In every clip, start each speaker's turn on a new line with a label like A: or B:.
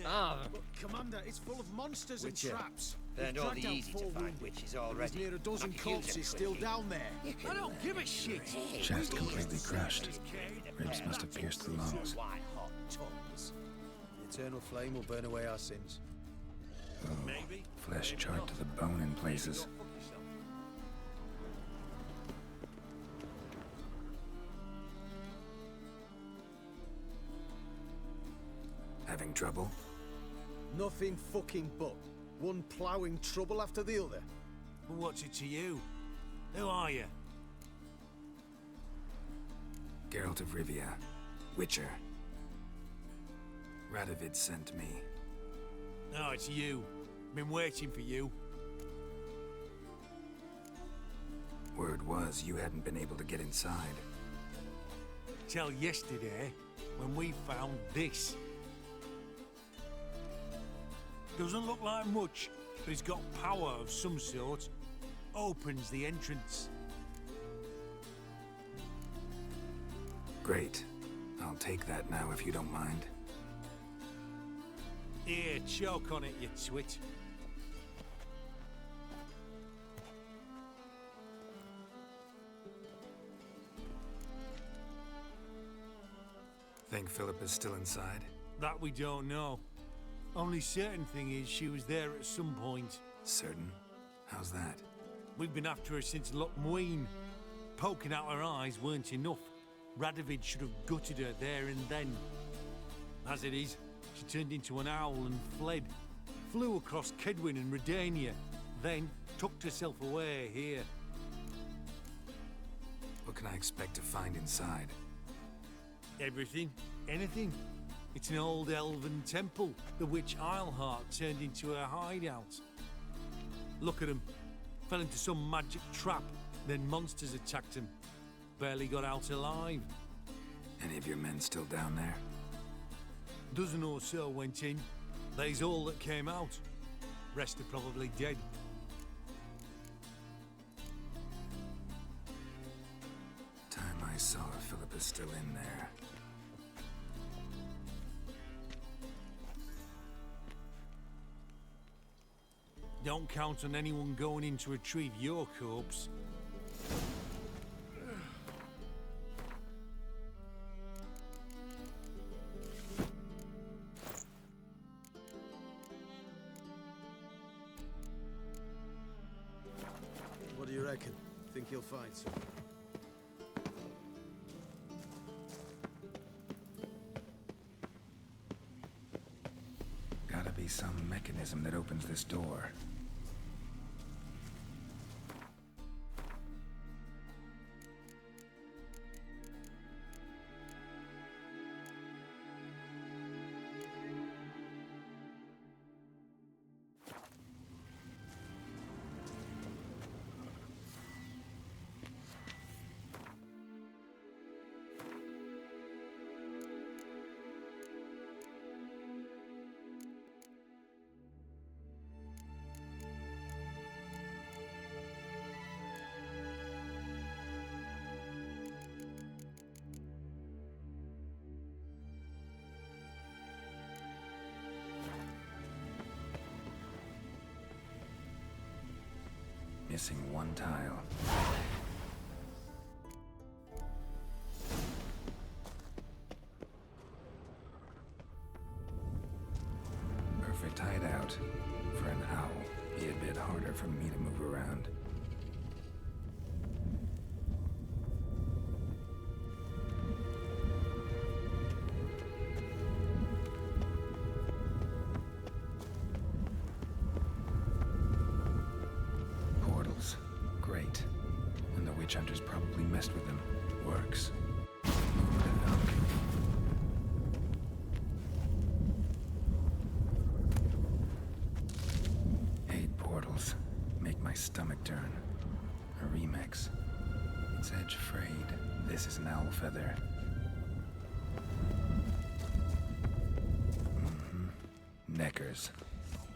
A: But, Commander, it's full of monsters and traps.
B: They're not the easy-to-find witches already.
A: There's near a dozen corpses still down there.
C: I don't give a shit.
D: Chest completely crushed. Ribs must have pierced the lungs.
A: White-hot tongues. The eternal flame will burn away our sins.
D: Oh, flesh charred to the bone in places. Having trouble?
A: Nothing fucking but. One ploughing trouble after the other.
C: Well, what's it to you? Who are you?
D: Geralt of Rivia. Witcher. Radovid sent me.
C: Oh, it's you. Been waiting for you.
D: Word was you hadn't been able to get inside.
C: Till yesterday, when we found this. Doesn't look like much, but it's got power of some sort. Opens the entrance.
D: Great. I'll take that now if you don't mind.
C: Here, choke on it, you twit.
D: Think Philip is still inside?
C: That we don't know. Only certain thing is she was there at some point.
D: Certain? How's that?
C: We've been after her since Lochmuin. Poking out her eyes weren't enough. Radovid should have gutted her there and then. As it is, she turned into an owl and fled. Flew across Kedwin and Redania. Then tucked herself away here.
D: What can I expect to find inside?
C: Everything. Anything. It's an old elven temple, the witch Isleheart turned into a hideout. Look at him. Fell into some magic trap, then monsters attacked him. Barely got out alive.
D: Any of your men still down there?
C: Dozen or so went in. They's all that came out. Rest are probably dead.
D: Time I saw her, Philip is still in there.
C: Don't count on anyone going in to retrieve your corpse.
A: What do you reckon? Think you'll find some?
D: Gotta be some mechanism that opens this door. Missing one tile. Perfect hideout. For an owl, be a bit harder for me to move around. Great. And the witch hunters probably messed with them. Works. Who would have thunk? 8 portals. Make my stomach turn. A remix. Its edge frayed. This is an owl feather. Neckers.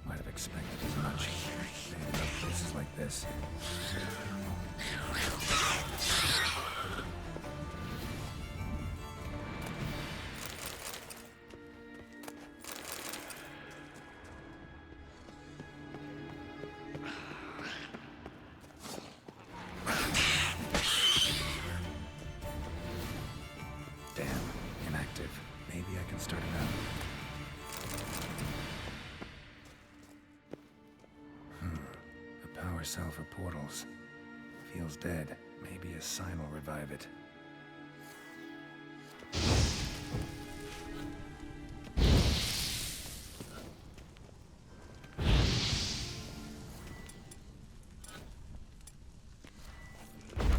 D: Might have expected as much. They end up places like this. cell for portals. Feels dead. Maybe a sign will revive it.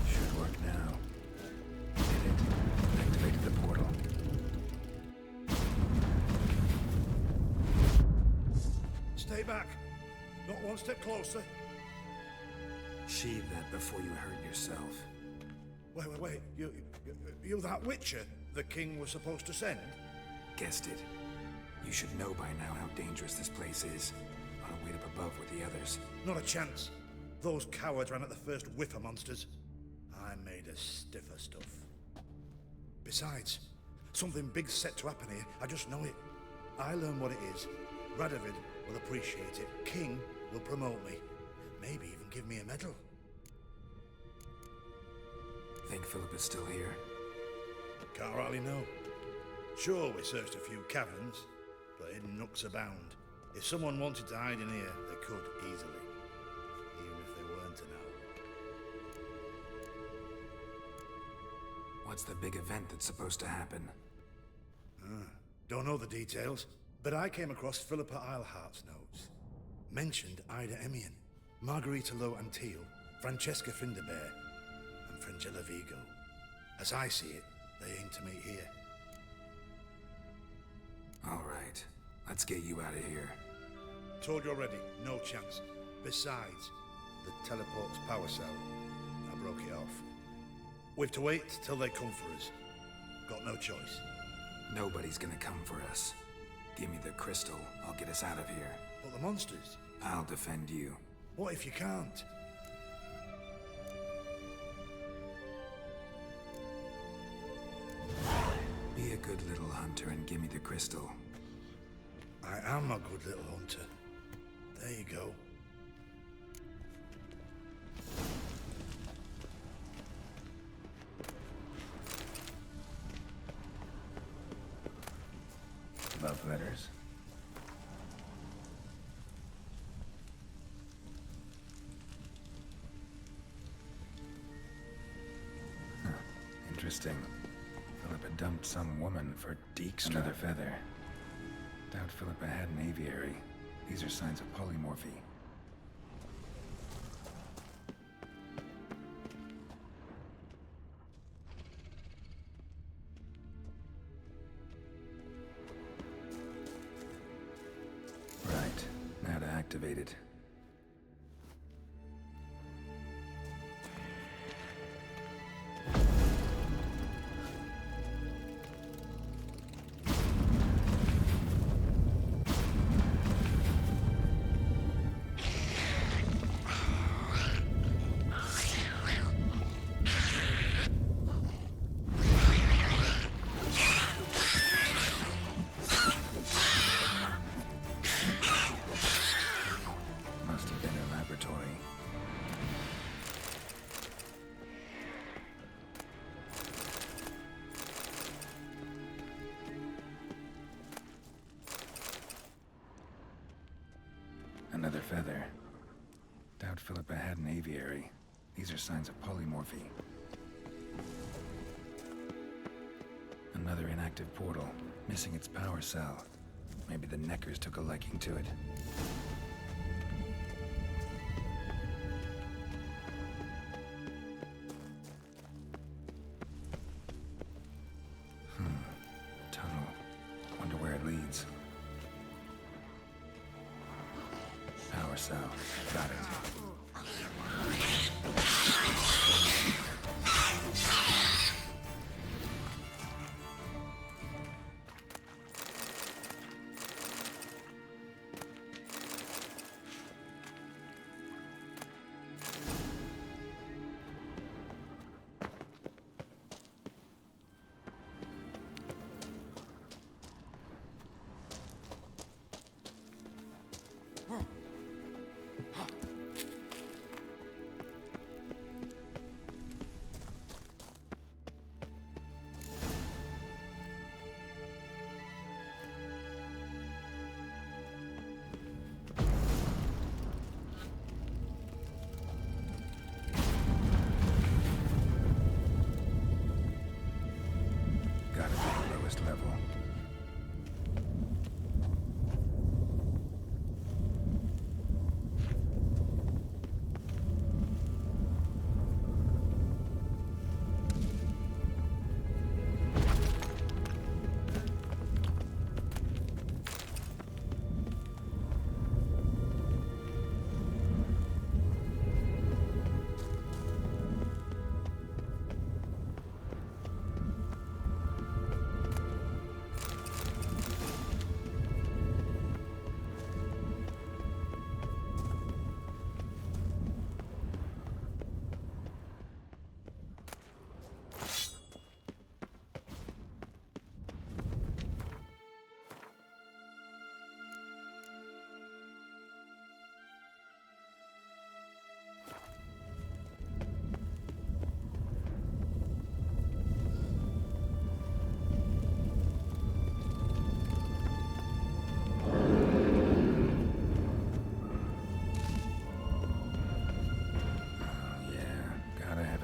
D: Should work now. Did it. Activated the portal.
E: Stay back. Not one step closer.
D: Sheathe that before you hurt yourself.
E: Wait. You that Witcher the king was supposed to send?
D: Guessed it. You should know by now how dangerous this place is. I'll wait up above with the others.
E: Not a chance. Those cowards ran at the first whiff of monsters. I made a stiffer stuff. Besides, something big's set to happen here. I just know it. I learn what it is. Radovid will appreciate it. King will promote me. Maybe even give me a medal.
D: Think Philip is still here?
E: Can't rightly know. Sure, we searched a few caverns, but hidden nooks abound. If someone wanted to hide in here, they could easily. Even if they weren't to know.
D: What's the big event that's supposed to happen?
E: Don't know the details, but I came across Philippa Eilhart's notes. Mentioned Ida Emian, Margarita Low Antil, Francesca Finderbear, and Frangella Vigo. As I see it, they aim to meet here.
D: All right, let's get you out of here.
E: Told you already, no chance. Besides, the teleport's power cell. I broke it off. We've to wait till they come for us. Got no choice.
D: Nobody's gonna come for us. Give me the crystal, I'll get us out of here.
E: But the monsters?
D: I'll defend you.
E: What if you can't?
D: Be a good little hunter and give me the crystal.
E: I am a good little hunter. There you go.
D: Love letters. Huh. Interesting. Philippa dumped some woman for Deekstrap. Another feather. Doubt Philippa had an aviary. These are signs of polymorphy. Right. Now to activate it. Must have been a laboratory. Another feather. Doubt Philippa had an aviary. These are signs of polymorphy. Another inactive portal, missing its power cell. Maybe the Neckers took a liking to it. Tunnel. Wonder where it leads. Power cell. Got it.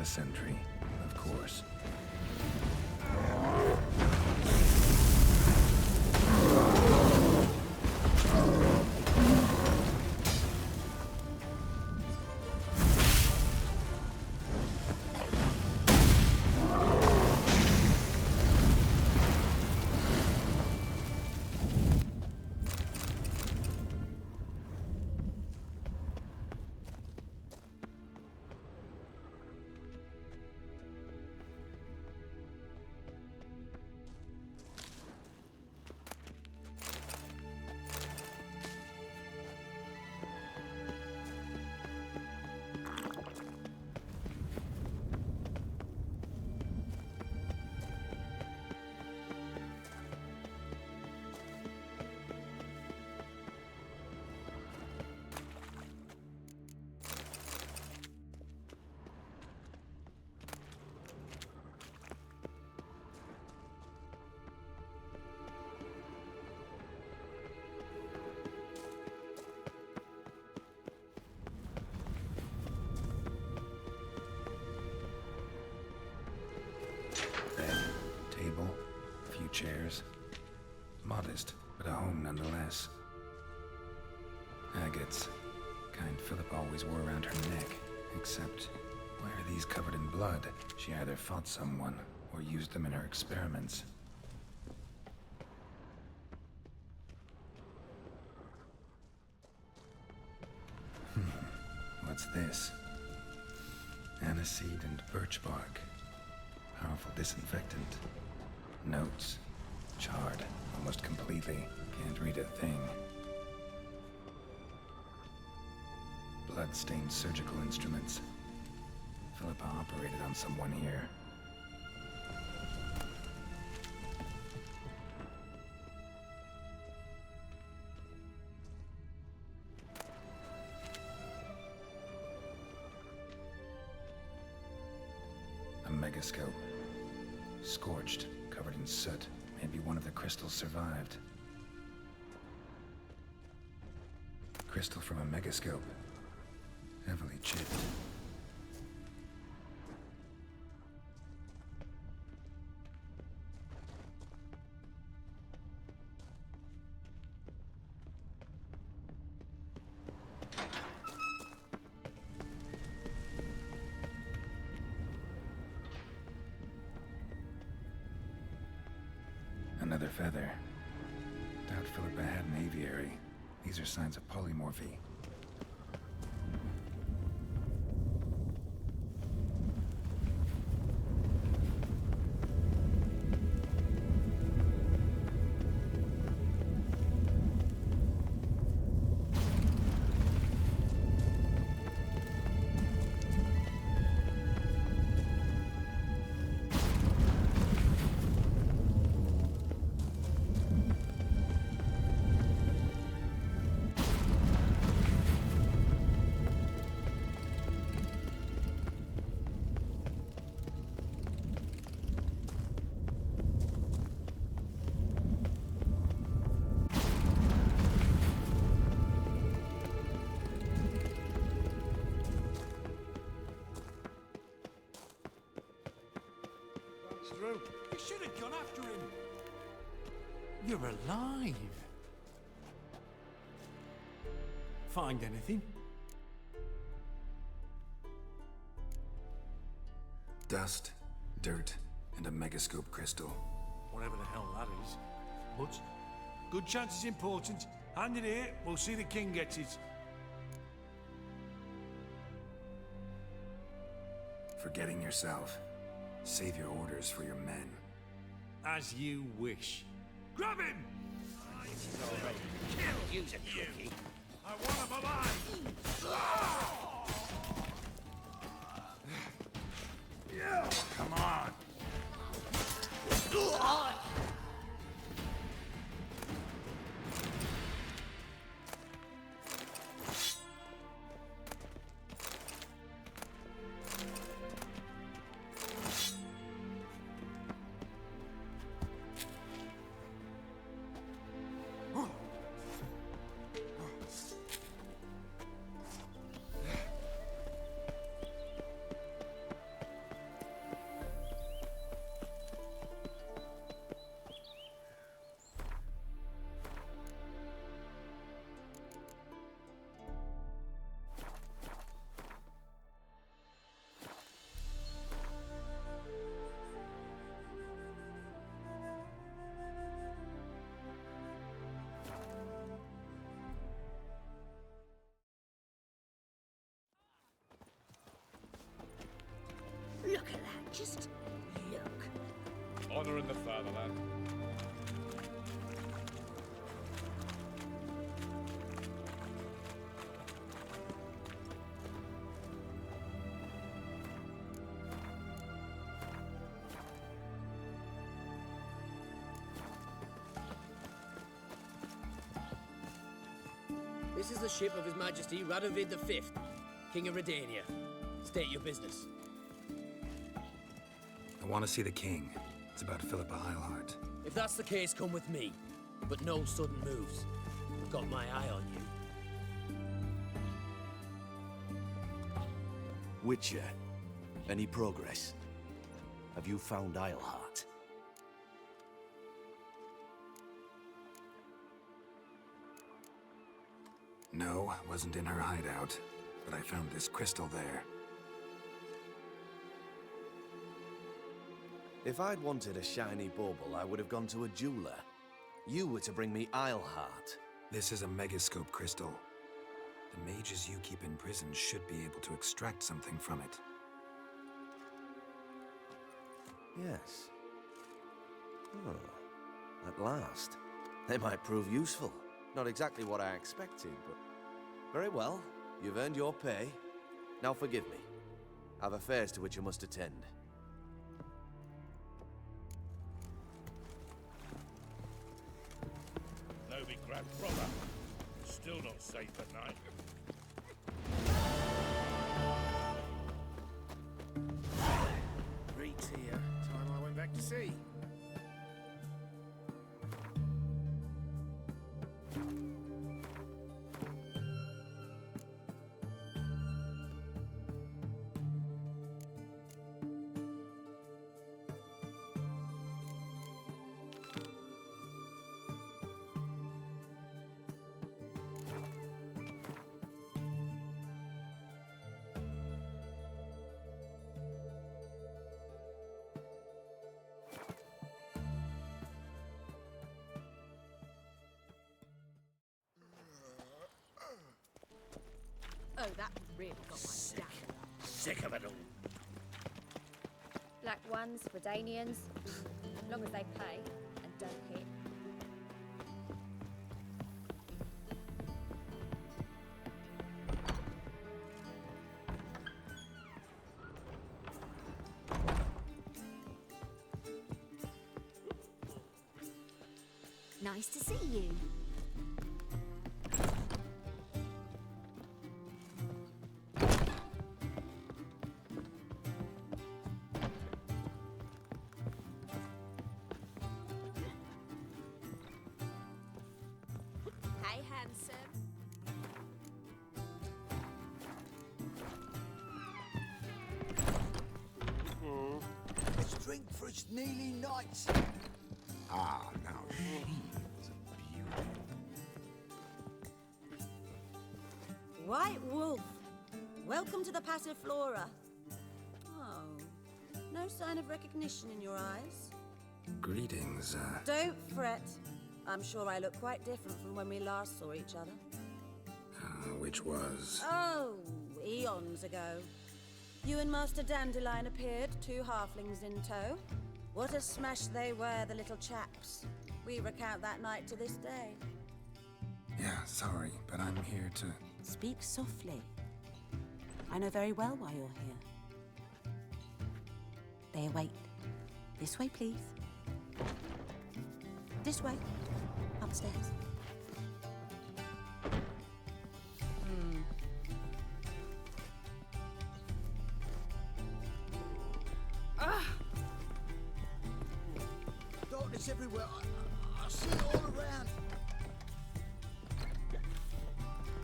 D: sentry, of course. Bed, table, a few chairs. Modest, but a home nonetheless. Agates. Kind Philip always wore around her neck. Except, why are these covered in blood? She either fought someone, or used them in her experiments. What's this? Aniseed and birch bark. Powerful disinfectant. Notes. Charred, almost completely. Can't read a thing. Blood-stained surgical instruments. Philippa operated on someone here. A megascope. Scorched, covered in soot. Maybe one of the crystals survived. Crystal from a megascope. Heavily chipped. Another feather. Doubt Philippa had an aviary. These are signs of polymorphy.
E: Through.
C: You should have gone after him. You're alive. Find anything?
D: Dust, dirt, and a megascope crystal.
C: Whatever the hell that is. But good chance it's important. Hand it here, we'll see the king gets it.
D: Forgetting yourself. Save your orders for your men.
C: As you wish. Grab him!
B: Use a cookie.
C: I want him alive! Come on!
F: Look at that, just look.
G: Honouring the fatherland.
H: This is the ship of His Majesty Radovid V, King of Redania. State your business.
D: I want to see the king. It's about Philippa Eilhart.
H: If that's the case, come with me. But no sudden moves. I've got my eye on you.
I: Witcher, any progress? Have you found Eilhart?
D: No, wasn't in her hideout, but I found this crystal there.
I: If I'd wanted a shiny bauble, I would have gone to a jeweler. You were to bring me Eilhart.
D: This is a megascope crystal. The mages you keep in prison should be able to extract something from it.
I: Yes. Oh, at last. They might prove useful. Not exactly what I expected, but... Very well. You've earned your pay. Now forgive me. I've affairs to which I must attend.
G: No big grand brother. Still not safe at night.
A: Reed's here. Time I went back to sea.
F: Oh, that really got my stamp.
B: Sick of it all.
J: Black ones, Redanians, as long as they pay and don't hit.
F: Nice to see you. Hey, handsome.
B: Let's drink for its nearly night.
D: Ah, now she is a beauty.
K: White Wolf, welcome to the Passiflora. Oh, no sign of recognition in your eyes.
D: Greetings,
K: Don't fret. I'm sure I look quite different from when we last saw each other.
D: which was...
K: Oh, eons ago. You and Master Dandelion appeared, 2 halflings in tow. What a smash they were, the little chaps. We recount that night to this day.
D: Yeah, sorry, but I'm here to...
K: Speak softly. I know very well why you're here. They await. This way, please. This way. Upstairs.
B: Darkness everywhere. I see it all around.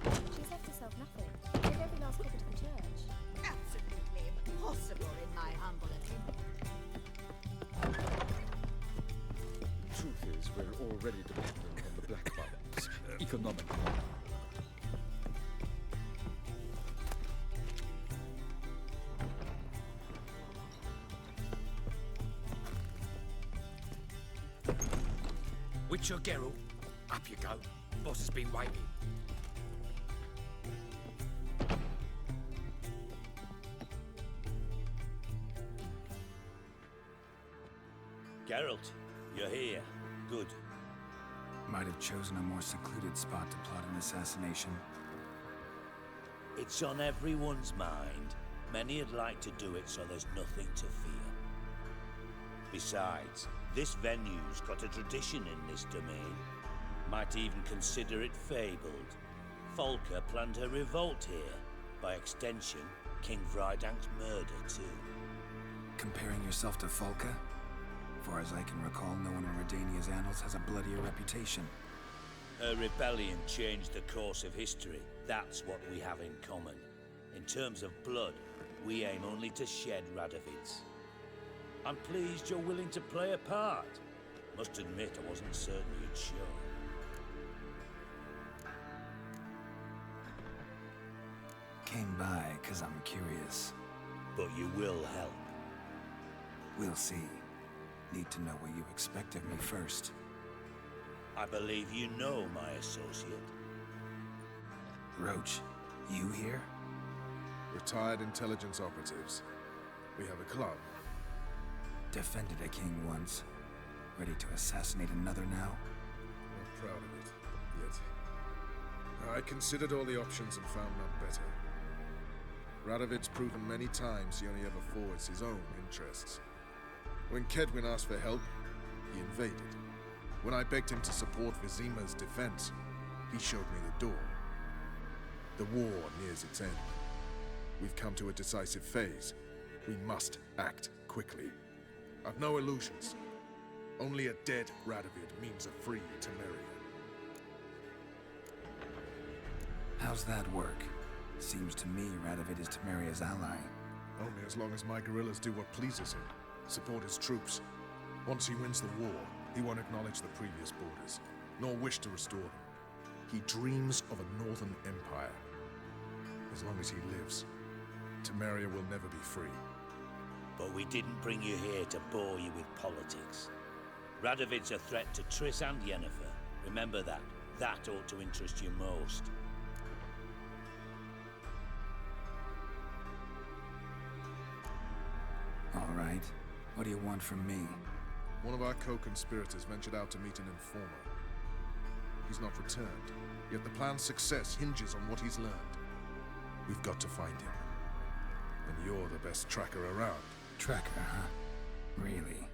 J: She's left herself nothing. Give every last copper to the church.
F: Absolutely impossible in my humble opinion.
L: Truth is, we're already dependent on the black funds, economically.
M: Witcher Geralt, up you go. Boss has been waiting.
G: Geralt, you're here. Good.
D: Might have chosen a more secluded spot to plot an assassination.
G: It's on everyone's mind. Many'd like to do it so there's nothing to fear. Besides, this venue's got a tradition in this domain. Might even consider it fabled. Folka planned her revolt here. By extension, King Vrydank's murder too.
D: Comparing yourself to Folka? Far as I can recall, no one in Redania's annals has a bloodier reputation.
G: Her rebellion changed the course of history. That's what we have in common. In terms of blood, we aim only to shed Radovid's. I'm pleased you're willing to play a part. Must admit, I wasn't certain you'd show.
D: Came by because I'm curious.
G: But you will help.
D: We'll see. Need to know what you expect of me first.
G: I believe you know my associate.
D: Roach, you here?
L: Retired intelligence operatives. We have a club.
D: Defended a king once. Ready to assassinate another now?
L: Not proud of it, yet. I considered all the options and found none better. Radovid's proven many times he only ever forwards his own interests. When Kedwin asked for help, he invaded. When I begged him to support Vizima's defense, he showed me the door. The war nears its end. We've come to a decisive phase. We must act quickly. I've no illusions. Only a dead Radovid means a free Temeria.
D: How's that work? Seems to me Radovid is Temeria's ally.
L: Only as long as my guerrillas do what pleases him. Support his troops. Once he wins the war, he won't acknowledge the previous borders, nor wish to restore them. He dreams of a northern empire. As long as he lives, Temeria will never be free.
G: But we didn't bring you here to bore you with politics. Radovid's a threat to Triss and Yennefer. Remember that. That ought to interest you most.
D: All right. What do you want from me?
L: One of our co-conspirators ventured out to meet an informer. He's not returned, yet the plan's success hinges on what he's learned. We've got to find him. And you're the best tracker around.
D: Tracker, huh? Really?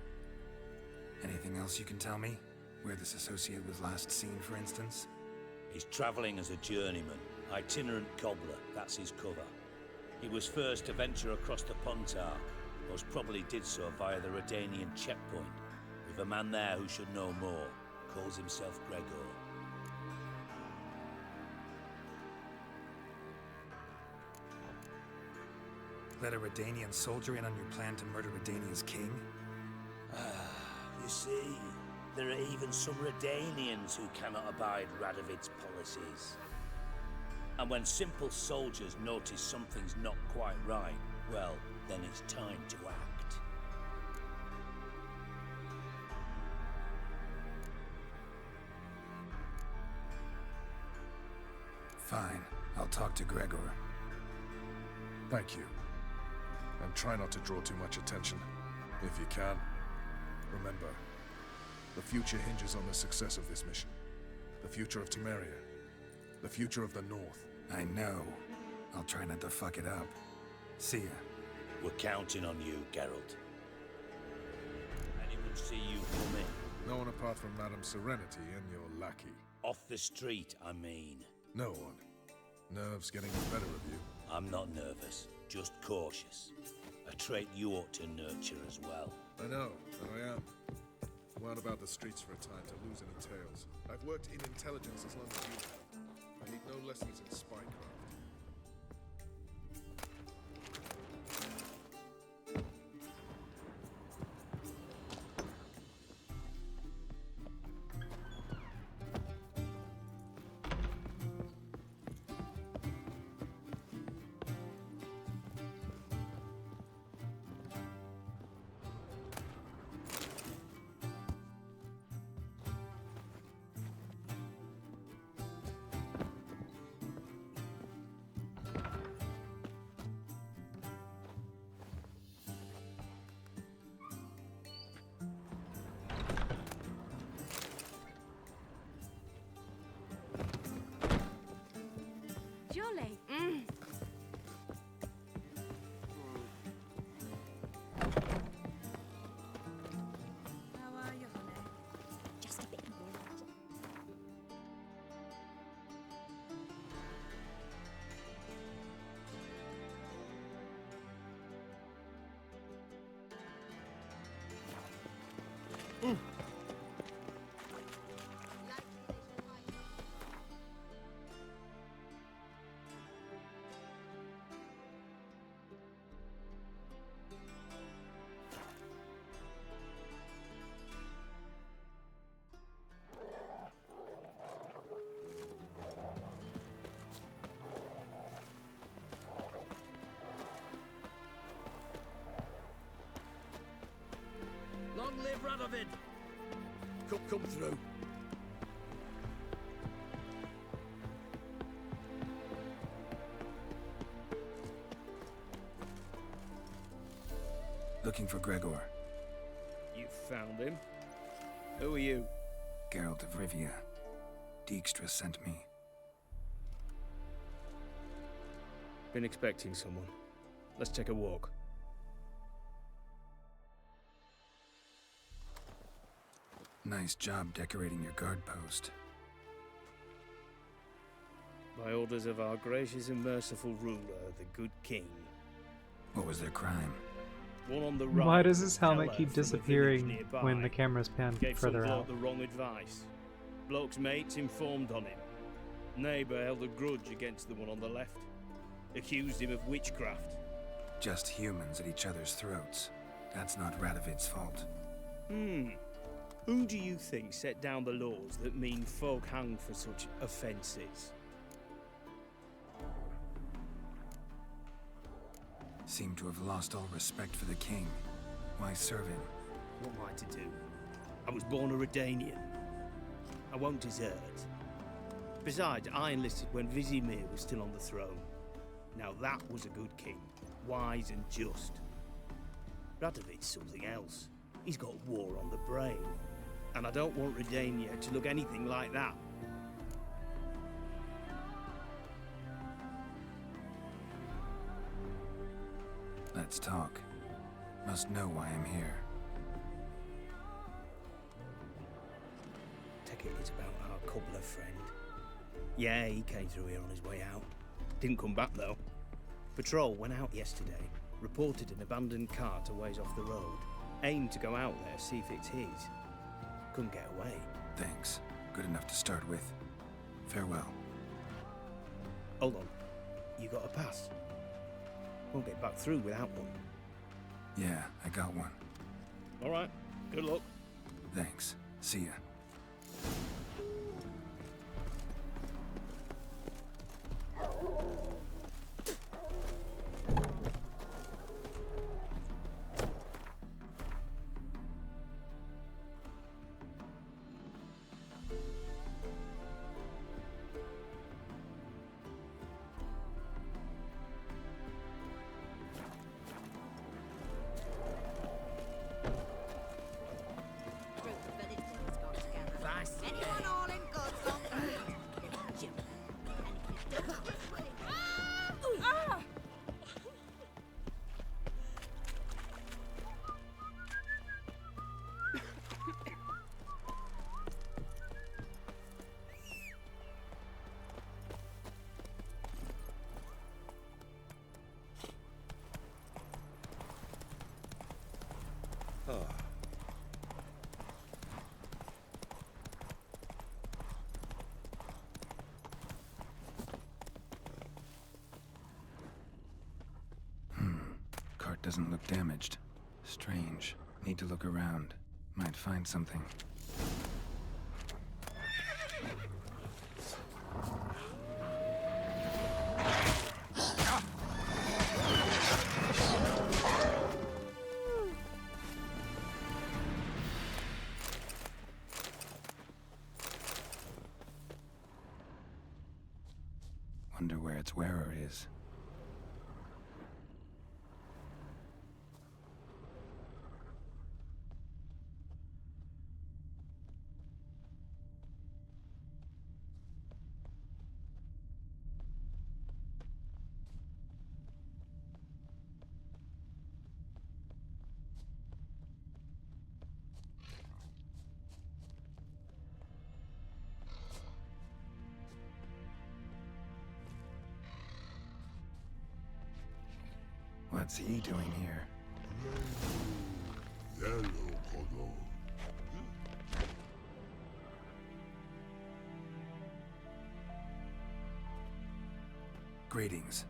D: Anything else you can tell me? Where this associate was last seen, for instance?
G: He's traveling as a journeyman. Itinerant cobbler, that's his cover. He was first to venture across the Pontar. Most probably did so via the Redanian checkpoint. With a man there who should know more. Calls himself Gregor.
D: Let a Redanian soldier in on your plan to murder Redania's king?
G: You see, there are even some Redanians who cannot abide Radovid's policies. And when simple soldiers notice something's not quite right, well, then it's time to act.
D: Fine. I'll talk to Gregor.
L: Thank you. And try not to draw too much attention, if you can. Remember, the future hinges on the success of this mission. The future of Temeria. The future of the North.
D: I know. I'll try not to fuck it up. See ya.
G: We're counting on you, Geralt. Anyone see you come in?
L: No one apart from Madame Serenity and your lackey.
G: Off the street, I mean.
L: No one. Nerves getting the better of you.
G: I'm not nervous, just cautious. A trait you ought to nurture as well.
L: I know, and I am. Wound about the streets for a time to lose any tails. I've worked in intelligence as long as you have. I need no lessons in spycraft.
H: Long live Radovid!
A: Come through.
D: Looking for Gregor.
N: You found him? Who are you?
D: Geralt of Rivia. Dijkstra sent me.
N: Been expecting someone. Let's take a walk.
D: Nice job decorating your guard post.
N: By orders of our gracious and merciful ruler, the good king.
D: What was their crime?
N: One on the right.
O: Why does his helmet
N: Keller
O: keep
N: from a village
O: disappearing
N: nearby.
O: when the camera's panned
N: Gave
O: further
N: some bloke
O: out?
N: the wrong advice. Bloke's mates informed on him. Neighbour held a grudge against the one on the left. Accused him of witchcraft.
D: Just humans at each other's throats. That's not Radovid's fault.
N: Who do you think set down the laws that mean folk hang for such offences?
D: Seem to have lost all respect for the king. Why serve him?
N: What am I to do? I was born a Redanian. I won't desert. Besides, I enlisted when Vizimir was still on the throne. Now that was a good king, wise and just. Radovid's something else. He's got war on the brain. And I don't want Redania to look anything like that.
D: Let's talk. Must know why I'm here.
N: Take it it's about our cobbler friend. Yeah, he came through here on his way out. Didn't come back though. Patrol went out yesterday, reported an abandoned cart a ways off the road. Aimed to go out there, see if it's his. Couldn't get away.
D: Thanks. Good enough to start with. Farewell.
N: Hold on. You got a pass? Won't get back through without one.
D: Yeah, I got one.
N: All right. Good luck.
D: Thanks. See ya.
F: Anyone all in good
D: Cart doesn't look damaged. Strange. Need to look around. Might find something. Wonder where its wearer is. What's he doing here? Greetings.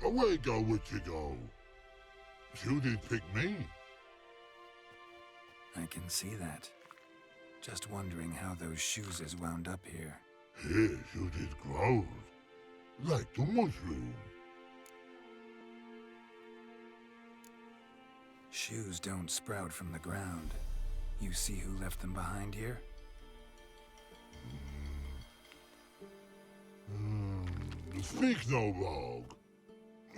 O: Away go, witchy go. You did pick me.
D: I can see that. Just wondering how those shoes is wound up here.
O: Yes, you did grow. Like the mushroom.
D: Shoes don't sprout from the ground. You see who left them behind here?
O: Speak no log.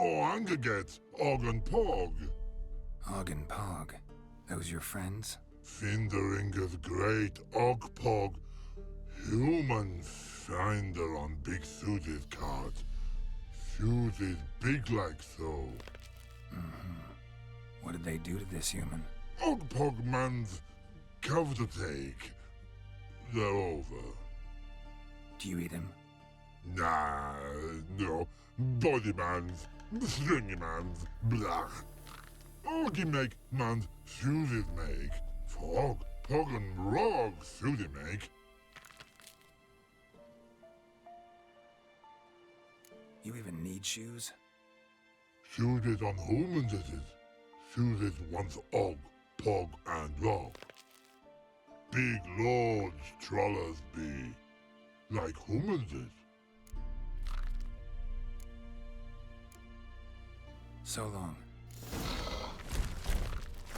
O: Oh, anger gets Og and Pog.
D: Og and Pog. Those your friends?
O: Finderinger's great Og Pog. Human finder on big suited cart. Suited big like so.
D: What did they do to this human?
O: Og Pog man's cover to take. They're over.
D: Do you eat him?
O: Nah, no. Body man's, stringy man's, blah. Oggy make man's suited make. Fog, Pog and Rog suited make.
D: You even need shoes?
O: Suited on humans it is. Suited once Og, Pog and Rog. Big lords trollers be. Like humans is.
D: So long.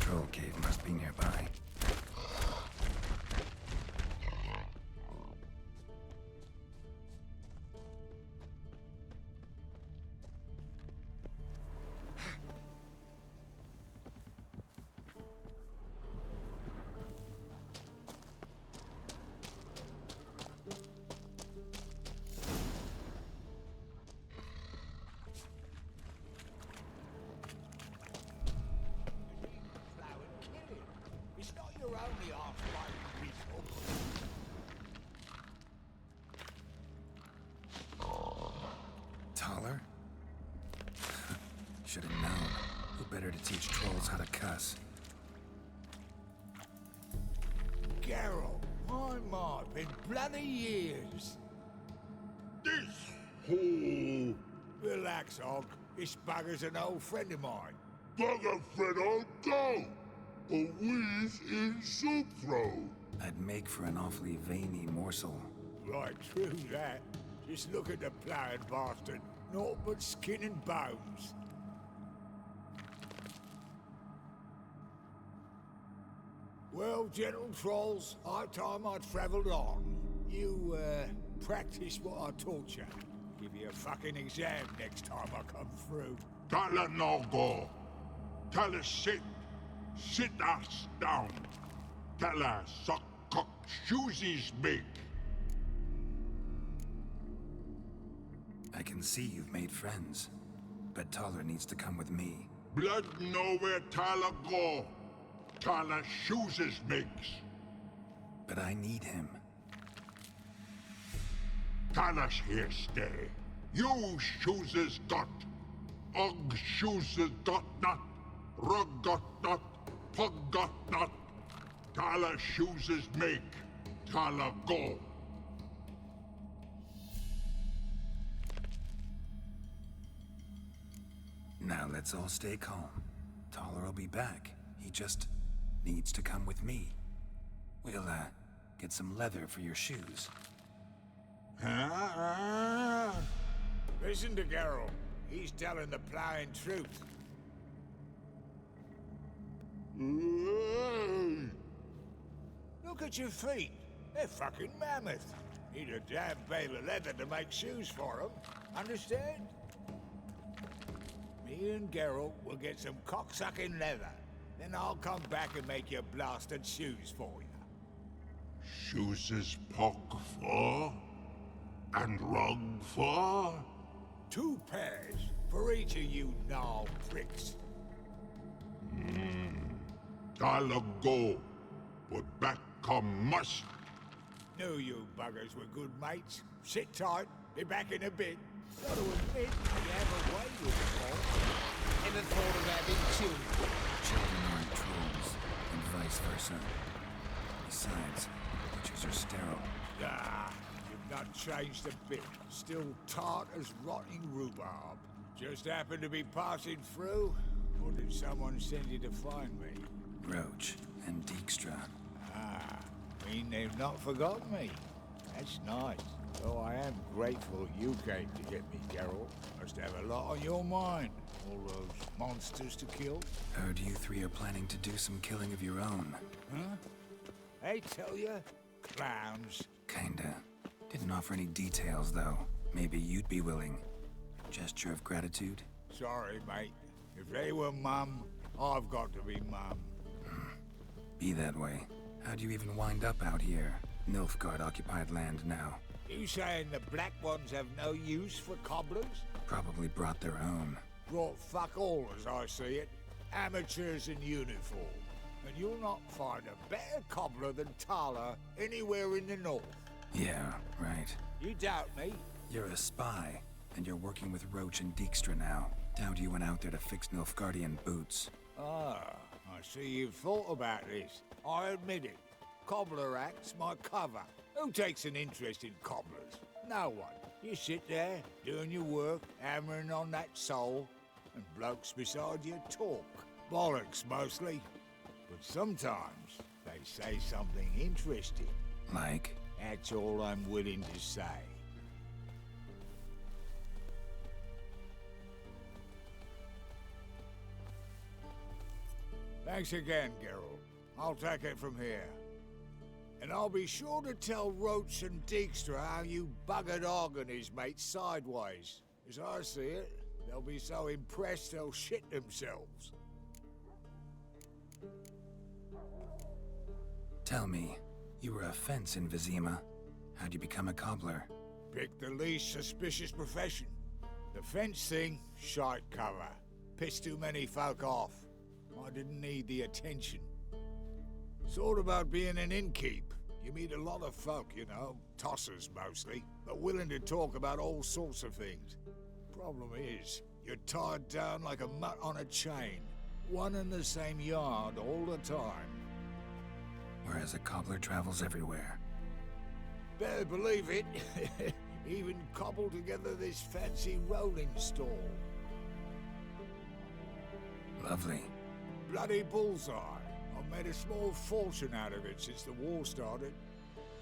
D: Troll cave must be nearby. Taller? Should have known. Who better to teach trolls how to cuss?
B: Geralt, my mind, been bloody years.
O: This whole
B: Relax, Og. This bugger's an old friend of mine.
O: bugger friend on go. A wheeze in soup throw.
D: I'd make for an awfully veiny morsel.
B: Right, true that. Just look at the ploughing bastard. Naught but skin and bones. Well, gentle trolls, high time I travelled on. You, practice what I taught you. Give you a fucking exam next time I come through.
O: Tell her no go. Tell her sit. Sit us down. Tell her suck cock shoesies big.
D: I can see you've made friends, but Taller needs to come with me.
O: Blood know where Tyler go. Tyler shoesies makes.
D: But I need him.
O: Tyler's here stay. You shoesies got. Og shoesies got not. Rug got not. Pug got not. Tyler shoesies make. Tyler go.
D: Now let's all stay calm. Taller will be back. He just needs to come with me. We'll, get some leather for your shoes.
B: Listen to Geralt. He's telling the ploughing truth. Look at your feet. They're fucking mammoth. Need a damn bale of leather to make shoes for them. Understand? Me and Geralt will get some cocksucking leather. Then I'll come back and make your blasted shoes for you.
O: Shoesies pock for? And rug for?
B: 2 pairs for each of you gnarl pricks.
O: Tyler go. But back come must.
B: Knew you buggers were good mates. Sit tight. Be back in a bit. Got to admit, you have a way with it all. Never thought of having children.
D: Children aren't trolls, and vice versa. Besides, witches are sterile.
B: Ah, you've not changed a bit. Still tart as rotting rhubarb. Just happened to be passing through? Or did someone send you to find me?
D: Roach and Dijkstra.
B: Ah, mean they've not forgotten me. That's nice. Though I am grateful you came to get me, Geralt. Must have a lot on your mind. All those monsters to kill.
D: Heard you three are planning to do some killing of your own.
B: Huh? I tell ya, clowns.
D: Kinda. Didn't offer any details, though. Maybe you'd be willing. Gesture of gratitude?
B: Sorry, mate. If they were Mum, I've got to be Mum.
D: Be that way. How'd you even wind up out here? Nilfgaard-occupied land now.
B: You saying the Black Ones have no use for cobblers?
D: Probably brought their own.
B: Brought fuck all, as I see it. Amateurs in uniform. And you'll not find a better cobbler than Tala anywhere in the north.
D: Yeah, right.
B: You doubt me?
D: You're a spy, and you're working with Roach and Dijkstra now. Doubt you went out there to fix Nilfgaardian boots.
B: Ah, I see you've thought about this. I admit it. Cobbler act's my cover. Who takes an interest in cobblers? No one. You sit there, doing your work, hammering on that sole, and blokes beside you talk. Bollocks, mostly. But sometimes they say something interesting.
D: Like?
B: That's all I'm willing to say. Thanks again, Geralt. I'll take it from here. And I'll be sure to tell Roach and Dijkstra how you buggered Og and his mates sideways. As I see it, they'll be so impressed they'll shit themselves.
D: Tell me, you were a fence in Vizima. How'd you become a cobbler?
B: Pick the least suspicious profession. The fence thing, shite cover. Pissed too many folk off. I didn't need the attention. Sort about being an innkeep. You meet a lot of folk, you know, tossers mostly, but willing to talk about all sorts of things. Problem is, you're tied down like a mutt on a chain. One and the same yard all the time.
D: Whereas a cobbler travels everywhere.
B: Better believe it. Even cobbled together this fancy rolling stall.
D: Lovely.
B: Bloody bullseye. I've made a small fortune out of it since the war started.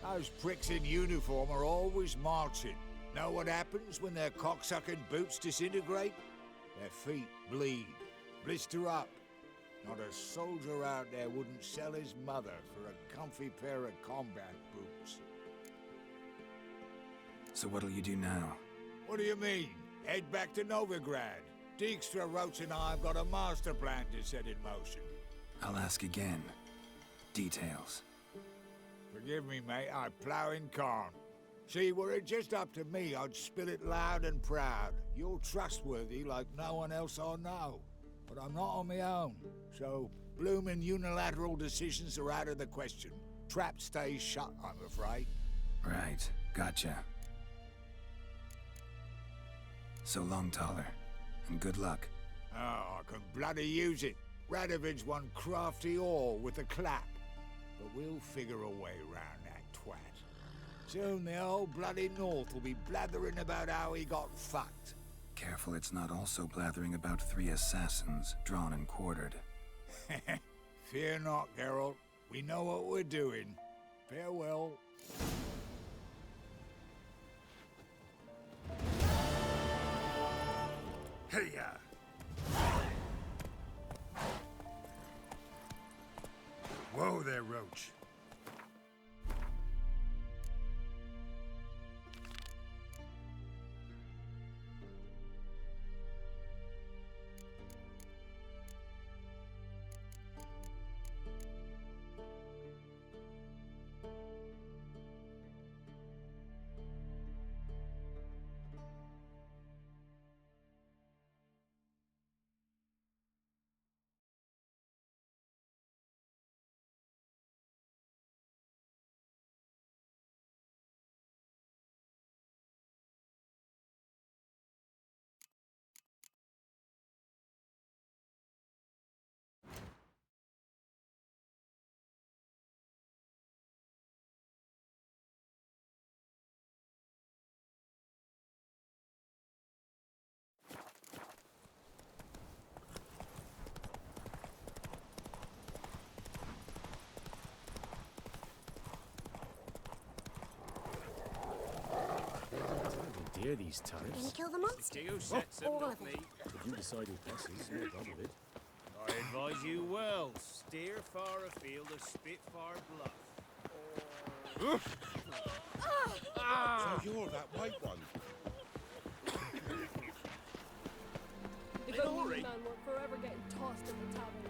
B: Those pricks in uniform are always marching. Know what happens when their cocksucking boots disintegrate? Their feet bleed, blister up. Not a soldier out there wouldn't sell his mother for a comfy pair of combat boots.
D: So what'll you do now?
B: What do you mean? Head back to Novigrad. Dijkstra, Roach and I have got a master plan to set in motion.
D: I'll ask again. Details.
B: Forgive me, mate, I plough in corn. See, were it just up to me, I'd spill it loud and proud. You're trustworthy like no one else I know. But I'm not on my own, so bloomin' unilateral decisions are out of the question. Trap stays shut, I'm afraid.
D: Right, gotcha. So long, Taller, and good luck.
B: Oh, I can bloody use it. Radovid's one crafty ore with a clap. But we'll figure a way round that twat. Soon the whole bloody North will be blathering about how he got fucked.
D: Careful it's not also blathering about 3 assassins, drawn and quartered.
B: Fear not, Geralt. We know what we're doing. Farewell.
E: Hey-ya! Whoa there, Roach.
P: clear these
J: Gonna
P: turrets.
J: kill the monster.
N: It's you sets them,
J: All
N: not
J: of them.
N: me.
P: If you decide who passes, no problem with it.
N: I advise you well. Steer far afield of Spitfire Bluff.
Q: So you're that white one.
R: If only you man weren't forever getting tossed in the tavern.